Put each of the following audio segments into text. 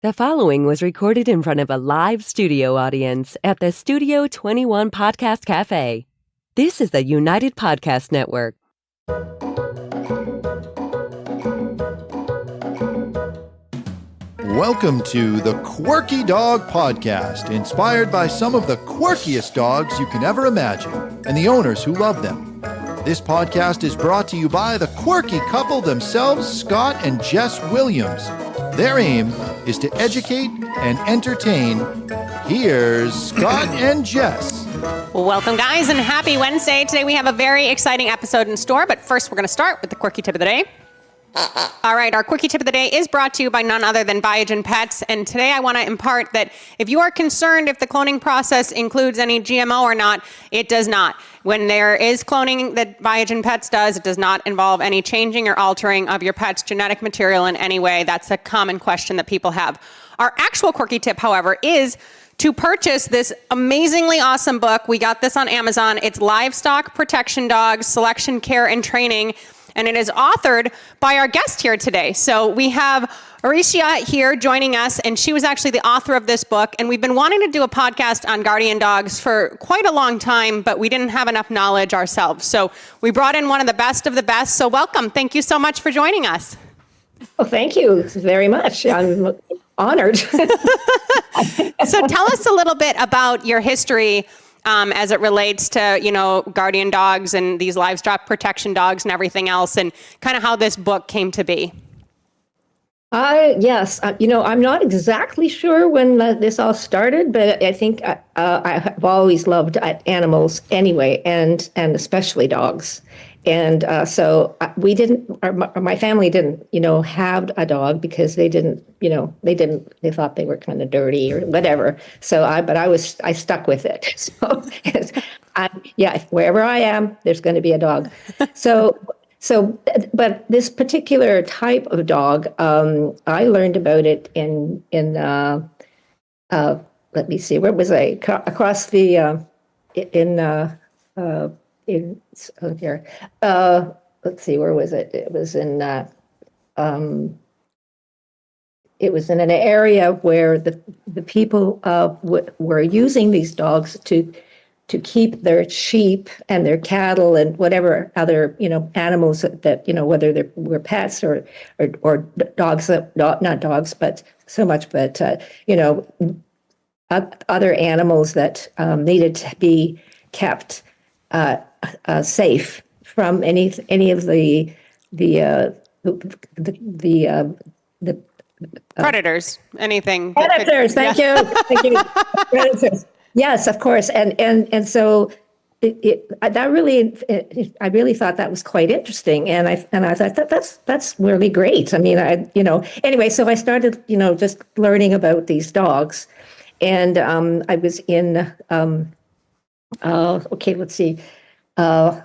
The following was recorded in front of a live studio audience at the Studio 21 Podcast Cafe. This is the United Podcast Network. Welcome to the Quirky Dog Podcast, inspired by some of the quirkiest dogs you can ever imagine and the owners who love them. This podcast is brought to you by the quirky couple themselves, Scott and Jess Williams. Their aim is to educate and entertain. Here's Scott and Jess. Welcome, guys, and happy Wednesday. Today we have a very exciting episode in store, but first we're going to start with the Quirky Tip of the Day. All right, our Quirky Tip of the Day is brought to you by none other than Biogen Pets, and today I want to impart that if you are concerned if the cloning process includes any GMO or not, it does not. When there is cloning that Biogen Pets does, it does not involve any changing or altering of your pet's genetic material in any way. That's a common question that people have. Our actual Quirky Tip, however, is to purchase this amazingly awesome book. We got this on Amazon. It's Livestock Protection Dogs Selection, Care, and Training. And it is authored by our guest here today. So we have Orysia here joining us, and she was actually the author of this book. And we've been wanting to do a podcast on guardian dogs for quite a long time, but we didn't have enough knowledge ourselves. So we brought in one of the best of the best. So welcome. Thank you so much for joining us. Well, thank you very much. I'm honored. So tell us a little bit about your history as it relates to, guardian dogs and these livestock protection dogs and everything else, and kind of how this book came to be. Yes, I'm not exactly sure when this all started, but I think I've always loved animals anyway, and especially dogs. And so we didn't, my family didn't, have a dog because they they thought they were kind of dirty or whatever. So I stuck with it. So wherever I am, there's going to be a dog. But this particular type of dog, I learned about it in let me see, where was I? Across the, here. Let's see, where was it? It was in an area where the people were using these dogs to keep their sheep and their cattle and whatever other animals that whether they were pets or dogs, not dogs, but so much, but other animals that needed to be kept safe from any of the Predators, anything. Predators, thank you. Predators. Yes, of course. And so I really thought that was quite interesting. And I thought that's really great. I mean, anyway, so I started, just learning about these dogs. And I was in, let's see. I'm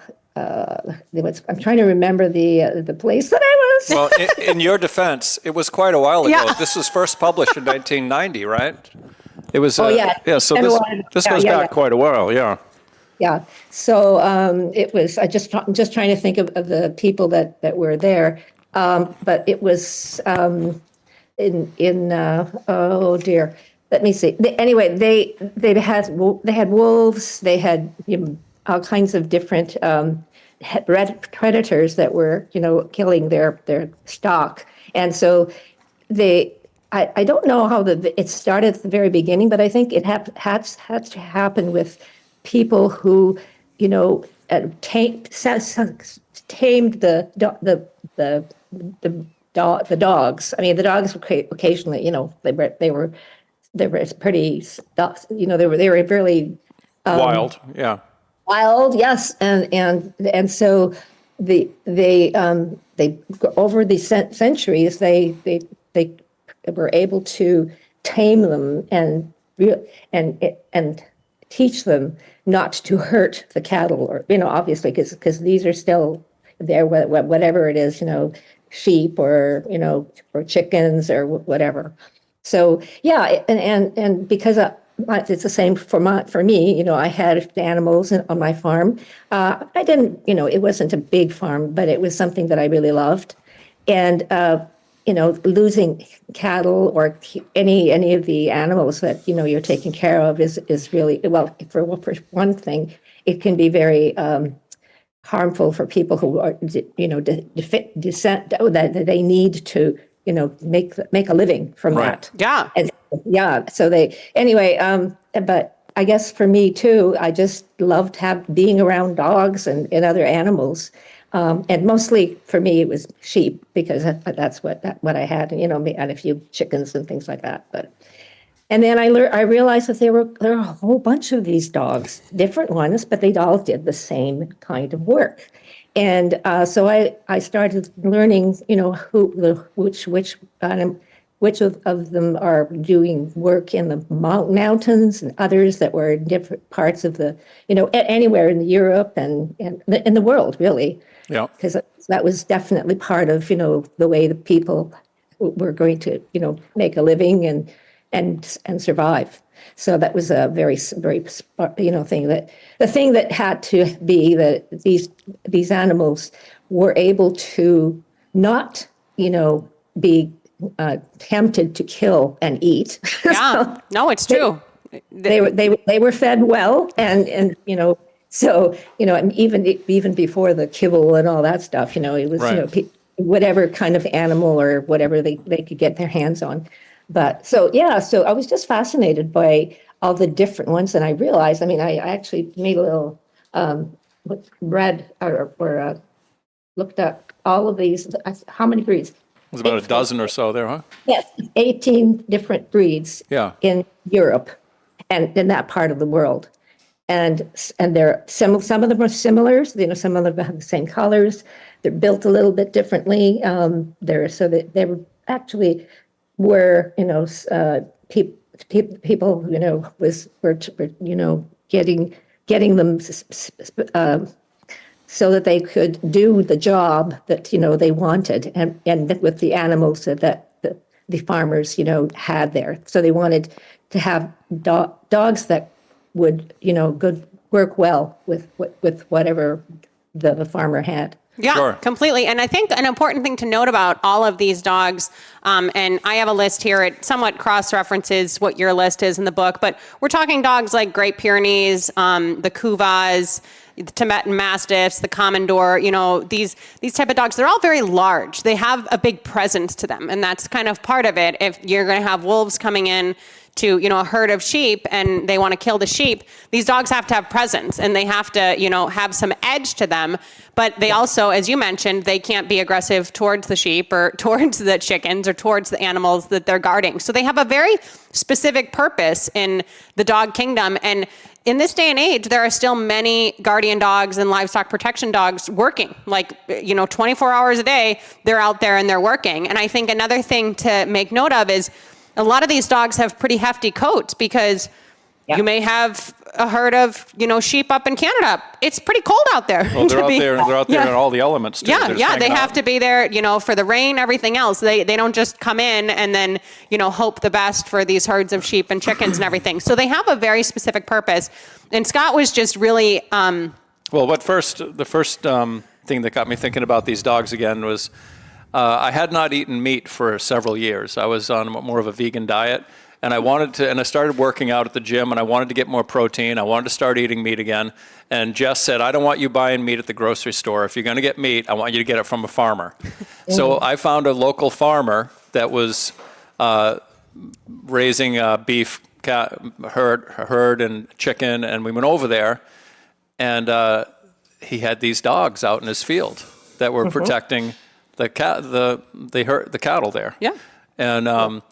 trying to remember the place that I was. Well, in your defense, it was quite a while ago. Yeah. This was first published in 1990, right? It was. Oh yeah. Yeah. So this goes back quite a while. Yeah. Yeah. So it was. I'm just trying to think of the people that were there. But it was in oh dear. Let me see. Anyway, they had wolves. They had all kinds of different predators that were, killing their stock. And so I don't know how it started at the very beginning, but I think it had to happen with people who, tamed the dogs. I mean, the dogs occasionally, they were pretty, they were really Wild. Yeah. Wild, yes, and so they over the centuries they were able to tame them and teach them not to hurt the cattle, or obviously because these are still there, whatever it is, sheep or or chickens or whatever. So yeah, and because it's the same for me. I had animals on my farm. I didn't, it wasn't a big farm, but it was something that I really loved. And losing cattle or any of the animals that you're taking care of is really, well, for one thing, it can be very harmful for people who are descent that they need to make a living from that. Yeah. And yeah. So but I guess for me too, I just loved being around dogs and other animals. And mostly for me, it was sheep because that's what I had, and a few chickens and things like that. And then I realized that there were a whole bunch of these dogs, different ones, but they all did the same kind of work. And so I started learning, which of them are doing work in the mountains and others that were in different parts of anywhere in Europe and in the world, really. Yeah. Because that was definitely part of, the way the people were going to, make a living and survive. So that was a very, very, thing the thing that had to be that these animals were able to not, be tempted to kill and eat. Yeah. No, it's true. They were fed well, and so and even before the kibble and all that stuff, it was Right. Whatever kind of animal or whatever they could get their hands on. But so I was just fascinated by all the different ones, and I realized, I actually made a little read or looked up all of these. How many breeds? There's about a dozen or so there, huh? Yes, 18 different breeds Yeah. in Europe and in that part of the world. And they're some of them are similar, some of them have the same colors. They're built a little bit differently. They were actually were people were getting them so that they could do the job that they wanted, and with the animals that the farmers had there. So they wanted to have dogs that would work well with whatever the farmer had. Yeah, Sure. completely. And I think an important thing to note about all of these dogs, and I have a list here, it somewhat cross-references what your list is in the book, but we're talking dogs like Great Pyrenees, the Kuvas, the Tibetan Mastiffs, the Commodore, these type of dogs, they're all very large. They have a big presence to them, and that's kind of part of it. If you're going to have wolves coming in to, a herd of sheep and they want to kill the sheep, these dogs have to have presence and they have to, have some edge to them. But they also, as you mentioned, they can't be aggressive towards the sheep or towards the chickens or towards the animals that they're guarding. So they have a very specific purpose in the dog kingdom. And in this day and age, there are still many guardian dogs and livestock protection dogs working. 24 hours a day, they're out there and they're working. And I think another thing to make note of is a lot of these dogs have pretty hefty coats because you may have a herd of, sheep up in Canada. It's pretty cold out there. Well, they're out there in all the elements too. Yeah, they have to be there, for the rain, everything else. They don't just come in and then, hope the best for these herds of sheep and chickens and everything. So they have a very specific purpose. And Scott was just really... Well, the first thing that got me thinking about these dogs again was I had not eaten meat for several years. I was on more of a vegan diet, and I started working out at the gym, and I wanted to get more protein. I wanted to start eating meat again. And Jess said, I don't want you buying meat at the grocery store. If you're going to get meat, I want you to get it from a farmer. So I found a local farmer that was raising beef herd and chicken, and we went over there, and he had these dogs out in his field that were protecting the cattle there. Yeah. And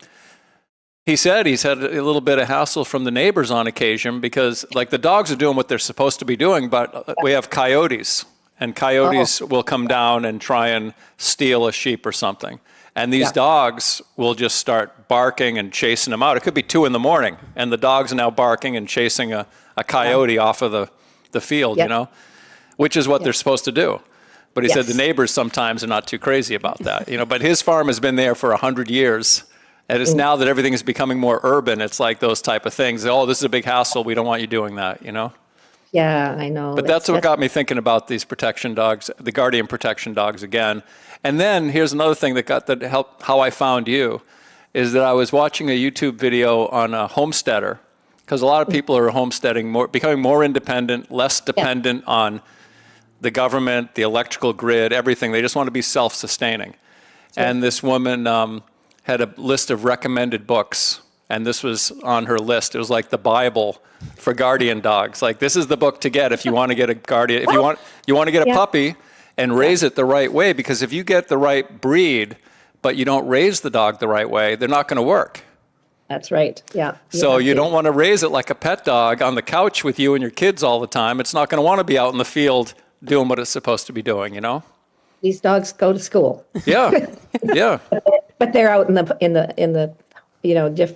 he said he's had a little bit of hassle from the neighbors on occasion because the dogs are doing what they're supposed to be doing, but we have coyotes, and coyotes will come down and try and steal a sheep or something. And these dogs will just start barking and chasing them out. It could be 2 a.m, and the dogs are now barking and chasing a coyote off of the field, which is what they're supposed to do. But he said the neighbors sometimes are not too crazy about that, But his farm has been there for 100 years, and it's now that everything is becoming more urban. It's like those type of things. Oh, this is a big hassle. We don't want you doing that, Yeah, I know. But that's what got me thinking about these protection dogs, the Guardian protection dogs again. And then here's another thing that helped how I found you, is that I was watching a YouTube video on a homesteader, because a lot of people are homesteading, becoming more independent, less dependent on the government, the electrical grid, everything. They just want to be self-sustaining. Sure. And this woman had a list of recommended books, and this was on her list. It was like the Bible for guardian dogs. Like, this is the book to get if you want to get a guardian, if you want to get a puppy and raise it the right way, because if you get the right breed, but you don't raise the dog the right way, they're not going to work. That's right. Yeah. So you don't want to raise it like a pet dog on the couch with you and your kids all the time. It's not going to want to be out in the field doing what it's supposed to be doing, you know? These dogs go to school. Yeah. Yeah. But they're out in the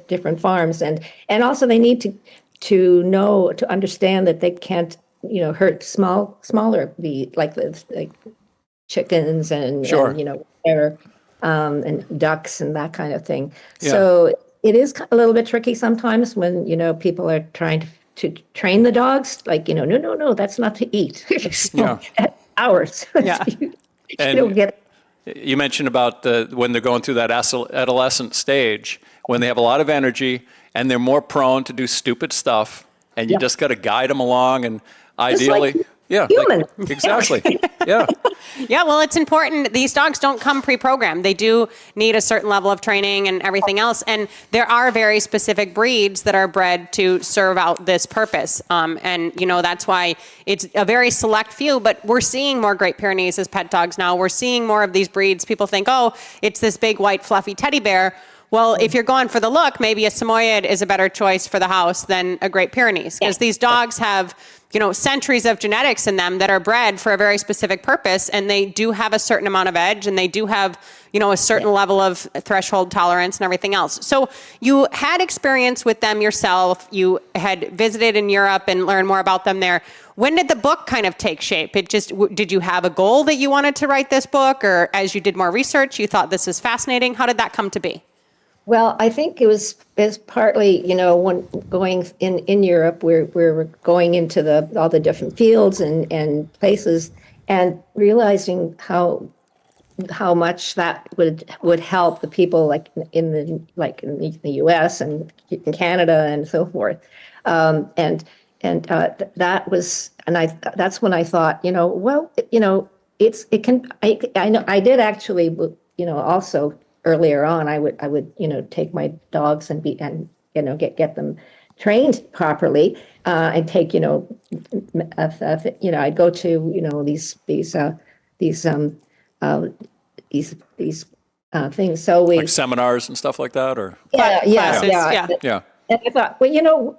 different farms, and also they need to understand that they can't hurt smaller like chickens and sure. and ducks and that kind of thing. Yeah. So it is a little bit tricky sometimes when people are trying to train the dogs, like no, that's not to eat. So, hours. Yeah. You don't get. You mentioned about when they're going through that adolescent stage, when they have a lot of energy and they're more prone to do stupid stuff, and you just got to guide them along, and ideally, human. Exactly. Yeah. Yeah, well, it's important. These dogs don't come pre-programmed. They do need a certain level of training and everything else. And there are very specific breeds that are bred to serve out this purpose. And that's why it's a very select few. But we're seeing more Great Pyrenees as pet dogs now. We're seeing more of these breeds. People think, oh, it's this big, white, fluffy teddy bear. Well, if you're going for the look, maybe a Samoyed is a better choice for the house than a Great Pyrenees, because these dogs have centuries of genetics in them that are bred for a very specific purpose, and they do have a certain amount of edge, and they do have a certain level of threshold tolerance and everything else. So you had experience with them yourself. You had visited in Europe and learned more about them there. When did the book kind of take shape? Did you have a goal that you wanted to write this book, or as you did more research, you thought this is fascinating? How did that come to be? Well, I think it was partly, when going in Europe, we're going into all the different fields and places, and realizing how much that would help the people in the U.S. and in Canada and so forth, that was, and that's when I thought, I know I did actually, also. Earlier on, I would take my dogs and get them trained properly. I'd take I'd go to these things. So we like seminars and stuff like that, or yeah. And I thought, well,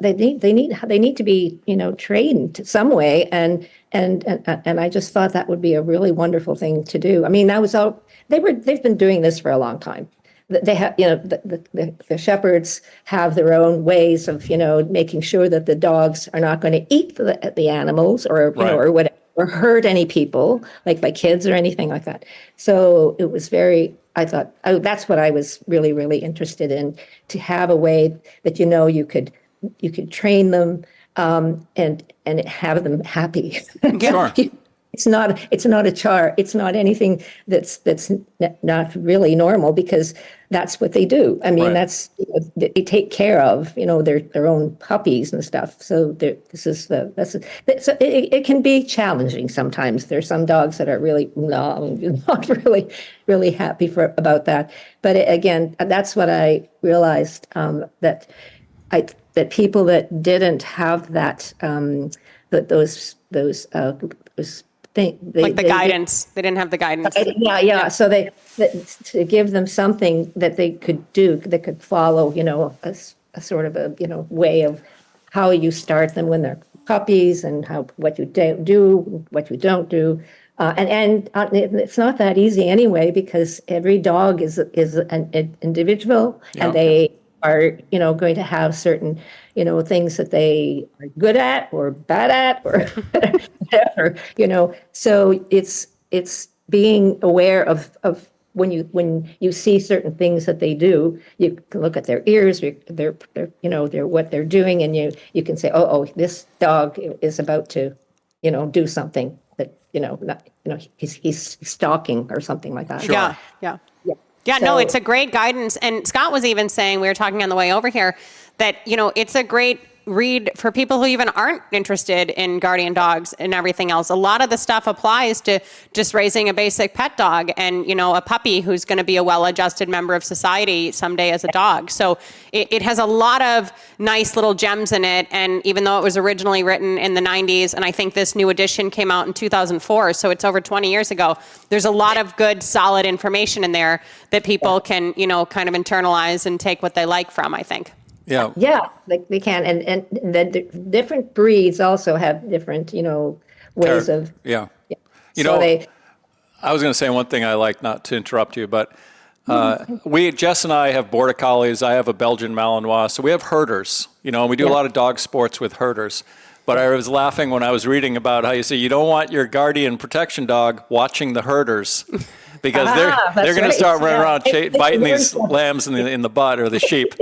they need to be trained some way, and I just thought that would be a really wonderful thing to do. I mean, they've been doing this for a long time. They have, the shepherds have their own ways of, making sure that the dogs are not going to eat the animals or or whatever, or hurt any people, like my kids or anything like that. So it was I thought, that's what I was really, really interested in, to have a way that, you could train them and have them happy. Sure. It's not a char. It's not anything that's not really normal, because that's what they do. I mean, that's they take care of their own puppies and stuff. So it can be challenging sometimes. There's some dogs that are really not really happy about that. But again, that's what I realized, that people that didn't have that those guidance. They didn't have the guidance. Yeah. So to give them something that they could do, that could follow, a sort of a way of how you start them when they're puppies, and what you do, what you don't do, and it's not that easy anyway, because every dog is an individual, and they are going to have certain things that they are good at or bad at or whatever, so it's being aware of when you see certain things that they do, you can look at their ears, their what they're doing, and you can say, oh, this dog is about to, do something that, not, he's stalking or something like that. Sure. Yeah. Yeah. Yeah, no, So- it's a great guidance. And Scott was even saying, we were talking on the way over here, that, it's a great read for people who even aren't interested in guardian dogs and everything else. A lot of the stuff applies to just raising a basic pet dog and, a puppy who's going to be a well-adjusted member of society someday as a dog. So it has a lot of nice little gems in it. And even though it was originally written in the 90s, and I think this new edition came out in 2004, so it's over 20 years ago, there's a lot of good, solid information in there that people can, kind of internalize and take what they like from, I think. Yeah. Yeah, like they can, and the different breeds also have different, ways of. Yeah. So I was going to say one thing I like, not to interrupt you, but Jess and I have Border Collies. I have a Belgian Malinois. So we have herders, and we do a lot of dog sports with herders. But I was laughing when I was reading about how you say you don't want your guardian protection dog watching the herders because they're going to start running around biting these lambs in the butt or the sheep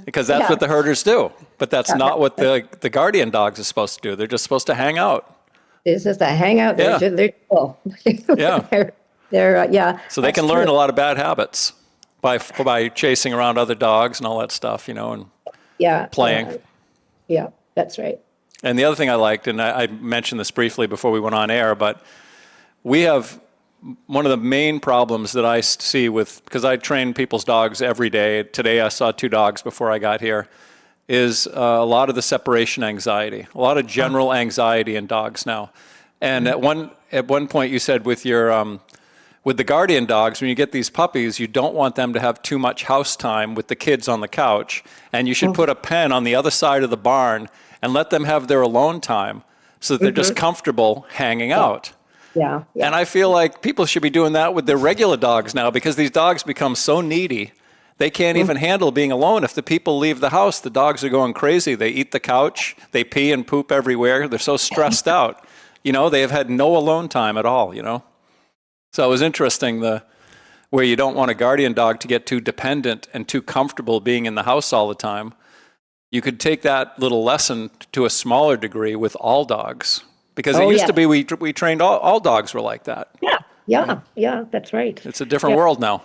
because that's what the herders do. But that's not what the guardian dogs are supposed to do. They're just supposed to hang out. It's just a hangout. Yeah. They're cool. Yeah. They're So they can learn a lot of bad habits by chasing around other dogs and all that stuff, and playing. Yeah, that's right. And the other thing I liked, and I mentioned this briefly before we went on air, but we have one of the main problems that I see because I train people's dogs every day. Today I saw 2 dogs before I got here, is a lot of the separation anxiety, a lot of general anxiety in dogs now. And at one point you said with your with the guardian dogs, when you get these puppies, you don't want them to have too much house time with the kids on the couch, and you should put a pen on the other side of the barn and let them have their alone time so that they're just comfortable hanging out. Yeah. And I feel like people should be doing that with their regular dogs now because these dogs become so needy. They can't even handle being alone. If the people leave the house, the dogs are going crazy. They eat the couch. They pee and poop everywhere. They're so stressed out. They have had no alone time at all, So it was interesting where you don't want a guardian dog to get too dependent and too comfortable being in the house all the time. You could take that little lesson to a smaller degree with all dogs. Because it used to be we trained all dogs were like that. Yeah, that's right. It's a different world now.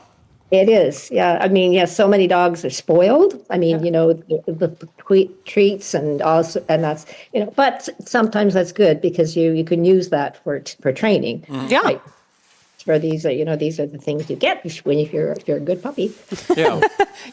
It is, yeah. I mean, so many dogs are spoiled. I mean, the treats and also, and that's, but sometimes that's good because you can use that for training. Yeah. Right? For these are, these are the things you get if you're a good puppy. Yeah.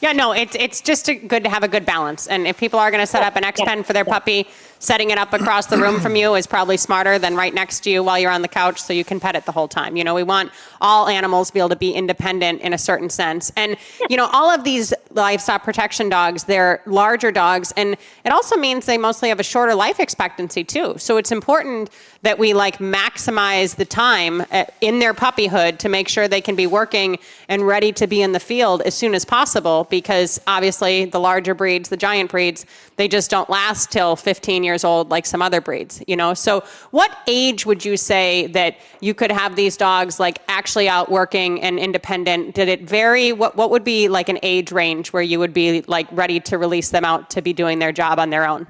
Yeah, no, it's just good to have a good balance. And if people are going to set up an X-Pen for their puppy, setting it up across the room from you is probably smarter than right next to you while you're on the couch so you can pet it the whole time. We want all animals to be able to be independent in a certain sense. And, all of these livestock protection dogs, they're larger dogs. And it also means they mostly have a shorter life expectancy too. So it's important that we maximize the time in their puppyhood to make sure they can be working and ready to be in the field as soon as possible, because obviously the larger breeds, the giant breeds, they just don't last till 15 years old like some other breeds, So what age would you say that you could have these dogs actually out working and independent? Did it vary? What would be an age range where you would be ready to release them out to be doing their job on their own?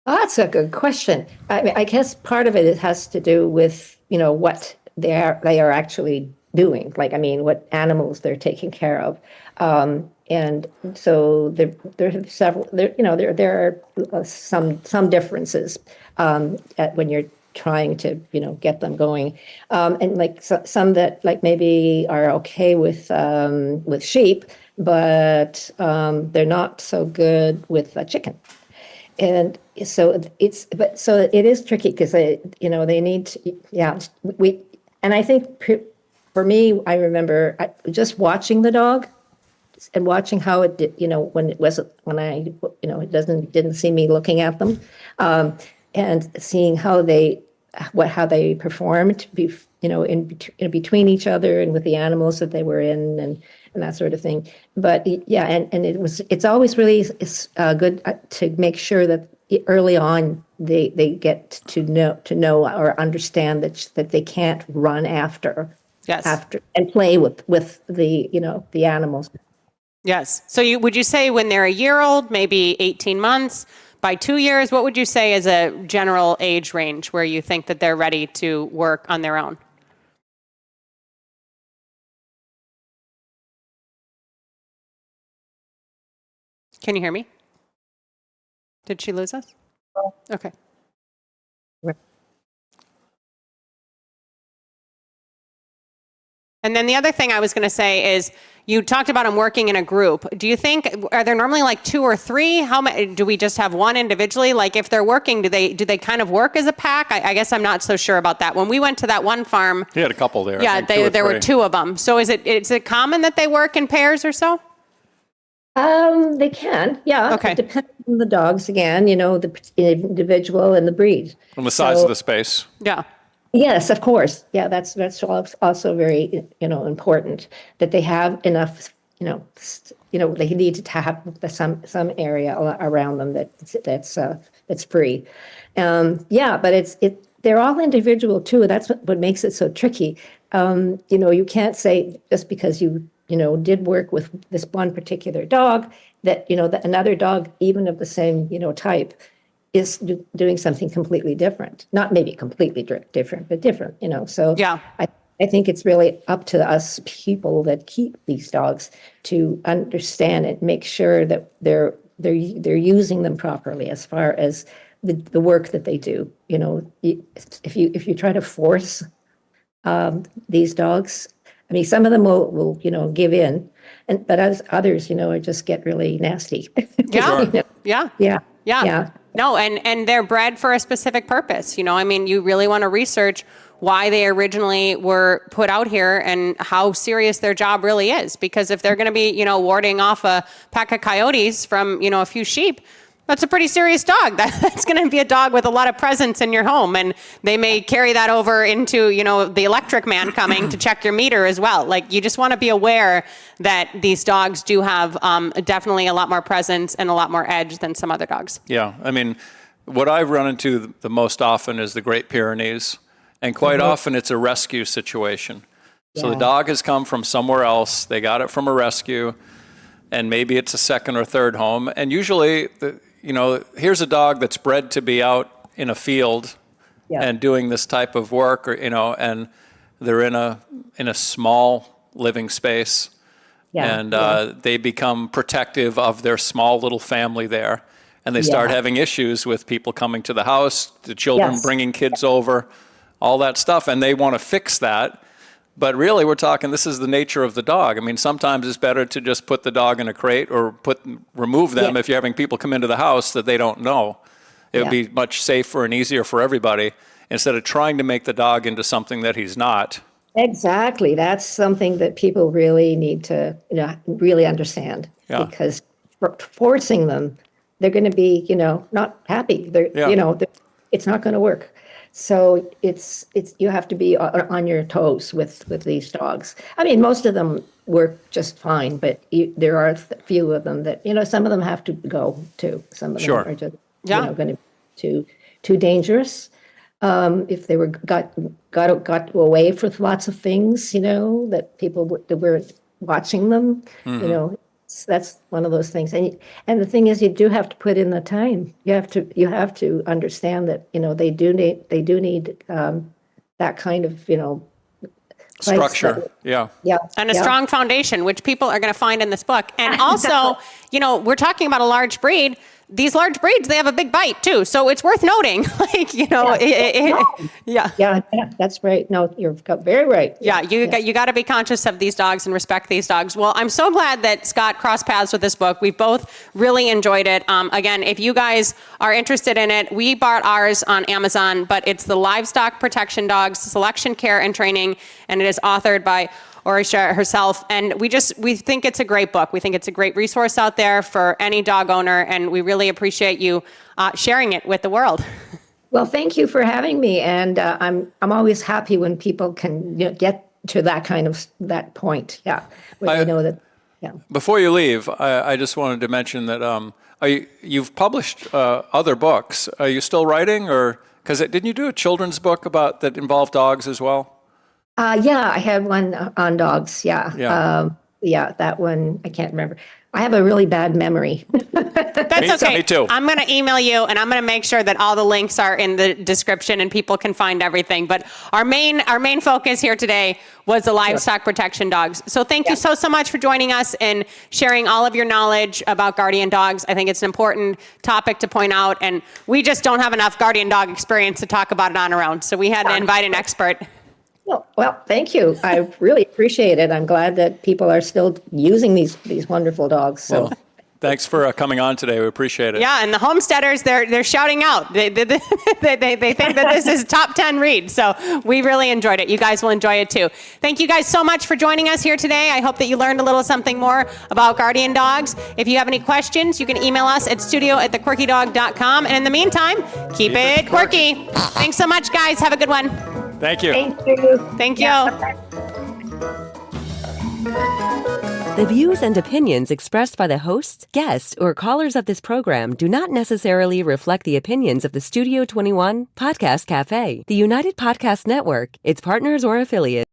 Oh, that's a good question. I guess part of it has to do with, what they are actually doing. What animals they're taking care of. And so there are several, there are some differences when you're trying to, get them going. And some that maybe are okay with sheep, but they're not so good with a chicken. And so it is tricky because they need to, and I think for me, I remember just watching the dog and watching how it did, when I didn't see me looking at them, and seeing how they performed, in between each other and with the animals that they were in and that sort of thing. But yeah, and it's always really good to make sure that early on they get to know or understand that they can't run after Yes. after and play with the the animals. Yes. So would you say when they're a year old, maybe 18 months, by 2 years, what would you say is a general age range where you think that they're ready to work on their own? Can you hear me? Did she lose us? Okay. And then the other thing I was going to say is you talked about them working in a group. Do you think, are there normally like 2 or 3? How many, do we just have one individually? Like if they're working, do they kind of work as a pack? I guess I'm not so sure about that. When we went to that one farm. You had a couple there. Yeah, there were 2 of them. So is it common that they work in pairs or so? They can, yeah. Okay. It depends on the dogs again, the individual and the breed. From the size of the space. Yeah. Yes, of course. Yeah, that's also very important that they have enough. They need to have some area around them that's free. Yeah, but they're all individual too. That's what makes it so tricky. You can't say just because you did work with this one particular dog that that another dog, even of the same type, is doing something completely different. Not maybe completely different, but different, So Yeah. I think it's really up to us people that keep these dogs to understand and make sure that they're using them properly as far as the work that they do. If you try to force these dogs, I mean, some of them will give in, but as others, just get really nasty. Yeah. Yeah. Yeah. Yeah. Yeah. No, and they're bred for a specific purpose. I mean, you really want to research why they originally were put out here and how serious their job really is. Because if they're going to be, warding off a pack of coyotes from, a few sheep, that's a pretty serious dog. That's going to be a dog with a lot of presence in your home. And they may carry that over into, the electric man coming to check your meter as well. Like, you just want to be aware that these dogs do have definitely a lot more presence and a lot more edge than some other dogs. Yeah. I mean, what I've run into the most often is the Great Pyrenees. And quite often it's a rescue situation. So the dog has come from somewhere else. They got it from a rescue. And maybe it's a second or third home. And usually, here's a dog that's bred to be out in a field and doing this type of work, and they're in a small living space, and they become protective of their small little family there, and they start having issues with people coming to the house, the children bringing kids over, all that stuff, and they want to fix that. But really, we're talking, this is the nature of the dog. I mean, sometimes it's better to just put the dog in a crate or remove them if you're having people come into the house that they don't know. It would be much safer and easier for everybody instead of trying to make the dog into something that he's not. Exactly. That's something that people really need to, really understand. Yeah. Because forcing them, they're going to be, not happy. It's not going to work. So it's you have to be on your toes with these dogs. I mean, most of them work just fine, but there are a few of them that some of them have to go too. Some of them are just going to be too dangerous. If they got away with lots of things, that people were watching them, that's one of those things. And the thing is, you do have to put in the time. You have to understand that they do need that kind of structure. Yeah. And a strong foundation, which people are going to find in this book. And also, we're talking about a large breed. These large breeds, they have a big bite too. So it's worth noting, Yeah, that's right. No, you're very right. Yeah, you got to be conscious of these dogs and respect these dogs. Well, I'm so glad that Scott crossed paths with this book. We've both really enjoyed it. Again, if you guys are interested in it, we bought ours on Amazon, but it's the Livestock Protection Dogs Selection, Care, and Training, and it is authored by Orysia herself. And we think it's a great book. We think it's a great resource out there for any dog owner, and we really appreciate you sharing it with the world. Well, thank you for having me, and I'm always happy when people can get to that point. Yeah, where they know that. Yeah. Before you leave, I just wanted to mention that you've published other books. Are you still writing, or didn't you do a children's book that involved dogs as well? Yeah, I had one on dogs. Yeah. Yeah. Yeah, that one, I can't remember. I have a really bad memory. That's okay. Me too. I'm going to email you, and I'm going to make sure that all the links are in the description and people can find everything. But our main focus here today was the livestock protection dogs. So thank you so much for joining us and sharing all of your knowledge about guardian dogs. I think it's an important topic to point out, and we just don't have enough guardian dog experience to talk about it on our own. So we had to invite an expert. Well, thank you. I really appreciate it. I'm glad that people are still using these wonderful dogs. So. Well, thanks for coming on today. We appreciate it. Yeah, and the homesteaders, they're shouting out. They think that this is top 10 read. So we really enjoyed it. You guys will enjoy it too. Thank you guys so much for joining us here today. I hope that you learned a little something more about guardian dogs. If you have any questions, you can email us at studio@thequirkydog.com. And in the meantime, keep it quirky. Thanks so much, guys. Have a good one. Thank you. Thank you. Thank you. The views and opinions expressed by the hosts, guests, or callers of this program do not necessarily reflect the opinions of the Studio 21 Podcast Cafe, the United Podcast Network, its partners, or affiliates.